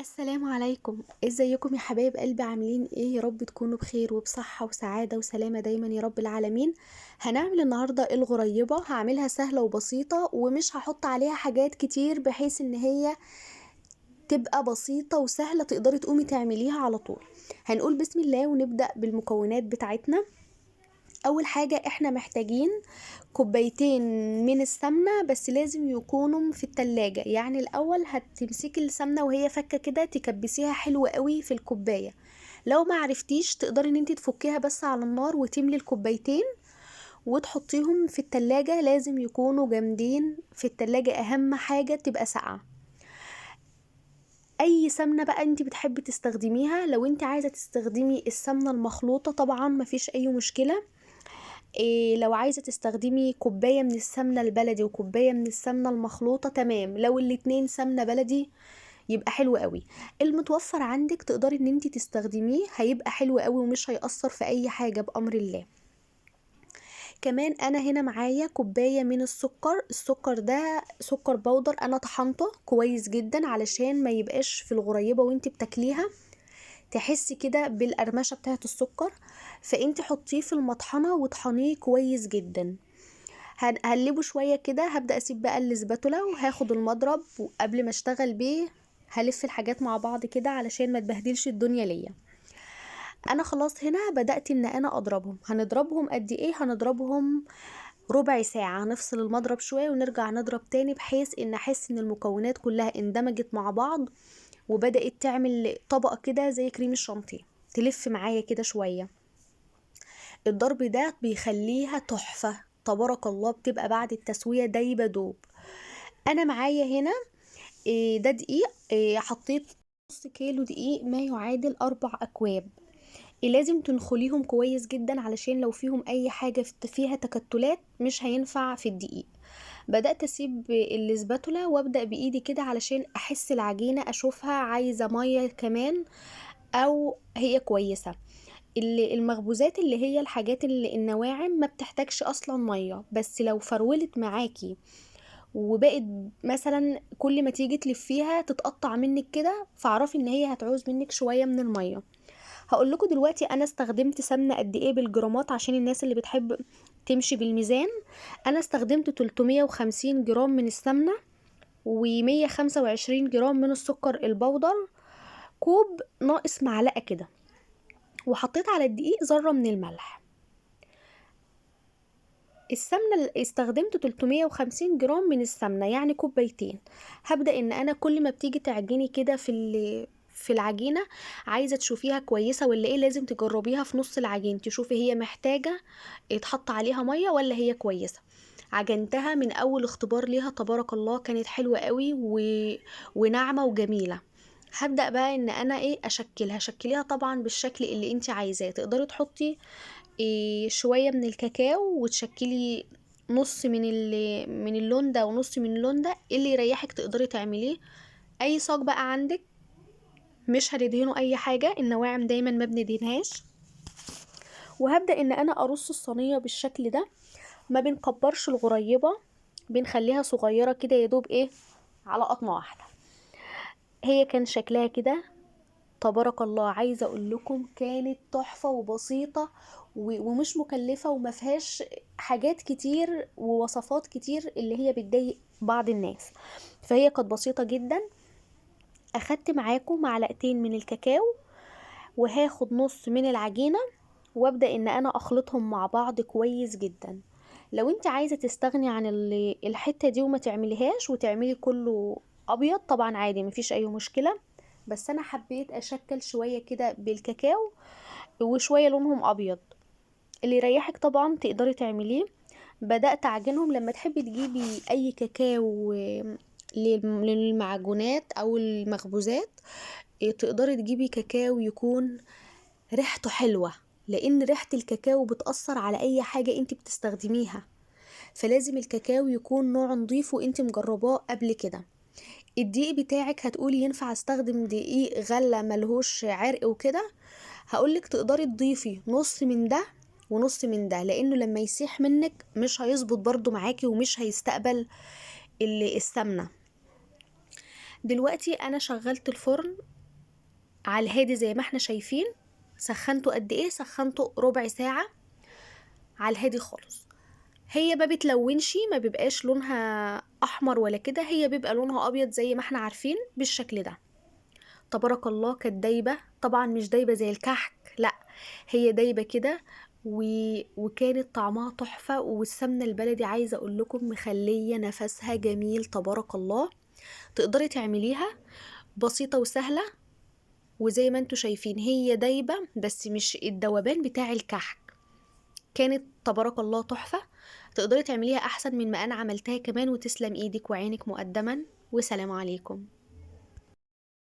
السلام عليكم، ازيكم يا حبايب قلبي؟ عاملين ايه؟ يا رب تكونوا بخير وبصحة وسعادة وسلامة دايما يا رب العالمين. هنعمل النهاردة الغريبة، هعملها سهلة وبسيطة ومش هحط عليها حاجات كتير بحيث ان هي تبقى بسيطة وسهلة تقدري تقومي تعمليها على طول. هنقول بسم الله ونبدأ بالمكونات بتاعتنا. اول حاجة احنا محتاجين كوبايتين من السمنة، بس لازم يكونوا في التلاجة. يعني الاول هتمسكي السمنة وهي فكة كده تكبسيها حلوة قوي في الكوباية. لو ما عرفتيش تقدري ان انت تفكيها بس على النار وتملي الكوبايتين وتحطيهم في التلاجة. لازم يكونوا جامدين في التلاجة، اهم حاجة تبقى ساقعة. اي سمنة بقى انت بتحبي تستخدميها، لو انت عايزة تستخدمي السمنة المخلوطة طبعا مفيش اي مشكلة. لو عايزة تستخدمي كوباية من السمنة البلدي وكوباية من السمنة المخلوطة تمام، لو الاتنين سمنة بلدي يبقى حلو قوي. المتوفر عندك تقدري ان انت تستخدميه، هيبقى حلو قوي ومش هيأثر في اي حاجة بأمر الله. كمان انا هنا معايا كوباية من السكر ده سكر بودر، انا طحنته كويس جدا علشان ما يبقاش في الغريبة وانت بتاكليها تحسي كده بالقرمشة بتاعت السكر. فانت حطيه في المطحنة وطحنيه كويس جدا. هقلبه شويه كده، هبدا اسيب بقى الاسباتولا وهاخد المضرب، وقبل ما اشتغل بيه هلف الحاجات مع بعض كده علشان ما تبهدلش الدنيا ليا. انا خلاص هنا بدات ان انا اضربهم. هنضربهم قد ايه؟ هنضربهم ربع ساعه، هنفصل المضرب شويه ونرجع نضرب تاني بحيث ان احس ان المكونات كلها اندمجت مع بعض وبدات تعمل طبقه كده زي كريم الشانتيه. تلف معايا كده شويه. الضرب ده بيخليها تحفة تبارك الله، بتبقى بعد التسوية دايبة دوب. انا معايا هنا ده دقيق. حطيت نص كيلو دقيق، ما يعادل 4 اكواب. لازم تنخليهم كويس جدا علشان لو فيهم اي حاجة فيها تكتلات مش هينفع في الدقيق. بدأت اسيب الاسباتولا وابدأ بايدي كده علشان احس العجينة، اشوفها عايزة مية كمان او هي كويسة. المخبوزات اللي هي الحاجات اللي النواعم ما بتحتاجش اصلا ميه، بس لو فرولت معاكي وبقت مثلا كل ما تيجي تلفيها تتقطع منك كده، فاعرفي ان هي هتعوز منك شويه من الميه. هقول لكم دلوقتي انا استخدمت سمنه قد ايه بالجرامات عشان الناس اللي بتحب تمشي بالميزان. انا استخدمت 350 جرام من السمنه و125 جرام من السكر البودر، كوب ناقص معلقه كده، وحطيت على الدقيق ذره من الملح. السمنة اللي استخدمت 350 جرام من السمنة، يعني كوبايتين. هبدأ ان انا كل ما بتيجي تعجني كده في العجينة، عايزة تشوفيها كويسة ولا ايه، لازم تجربيها في نص العجين تشوفي هي محتاجة يتحط عليها مية ولا هي كويسة. عجنتها من اول اختبار ليها تبارك الله، كانت حلوة قوي وناعمة وجميلة. هبدأ بقى ان انا ايه اشكلها. شكليها طبعا بالشكل اللي انت عايزاه. تقدري تحطي شوية من الكاكاو وتشكلي نص من اللون ده ونص من اللون ده، اللي يريحك تقدري تعمليه. اي صاج بقى عندك مش هندهنه اي حاجة، النواعم دايما ما بندهنهاش. وهبدأ ان انا ارص الصينية بالشكل ده. ما بنكبرش الغريبة، بنخليها صغيرة كده يا دوب ايه على قطمة واحدة. هي كان شكلها كده تبارك الله. عايزه اقول لكم كانت تحفه وبسيطه ومش مكلفه وما فيهاش حاجات كتير ووصفات كتير اللي هي بتضايق بعض الناس، فهي كانت بسيطه جدا. اخدت معاكم معلقتين من الكاكاو وهاخد نص من العجينه وابدا ان انا اخلطهم مع بعض كويس جدا. لو انت عايزه تستغني عن الحته دي وما تعمليهاش وتعملي كله ابيض طبعا عادي مفيش اي مشكله، بس انا حبيت اشكل شويه كده بالكاكاو وشويه لونهم ابيض. اللي يريحك طبعا تقدري تعمليه. بدات اعجنهم. لما تحبي تجيبي اي كاكاو للمعجونات او المخبوزات، تقدري تجيبي كاكاو يكون ريحته حلوه، لان ريحه الكاكاو بتاثر على اي حاجه انت بتستخدميها. فلازم الكاكاو يكون نوع نضيف وانت مجرباه قبل كده. الدقيق بتاعك هتقولي ينفع استخدم دقيق غلة ملهوش عرق وكده؟ هقولك تقدري تضيفي نص من ده ونص من ده، لانه لما يسيح منك مش هيظبط برضو معاكي ومش هيستقبل السمنة. دلوقتي انا شغلت الفرن على الهادي زي ما احنا شايفين. سخنته قد ايه؟ سخنته ربع ساعة على الهادي خالص. هي ما بتلونش، ما بيبقاش لونها احمر ولا كده، هي بيبقى لونها ابيض زي ما احنا عارفين بالشكل ده. تبارك الله كانت دايبة، طبعا مش دايبة زي الكحك، لا، هي دايبة كده وكانت طعمها تحفة. والسمنة البلدي عايزة اقول لكم مخلية نفسها جميل تبارك الله. تقدري تعمليها، بسيطة وسهلة. وزي ما انتوا شايفين هي دايبة بس مش الدوبان بتاع الكحك. كانت تبارك الله تحفة. تقدري تعمليها احسن من ما انا عملتها كمان، وتسلم ايدك وعينك مقدما. وسلام عليكم.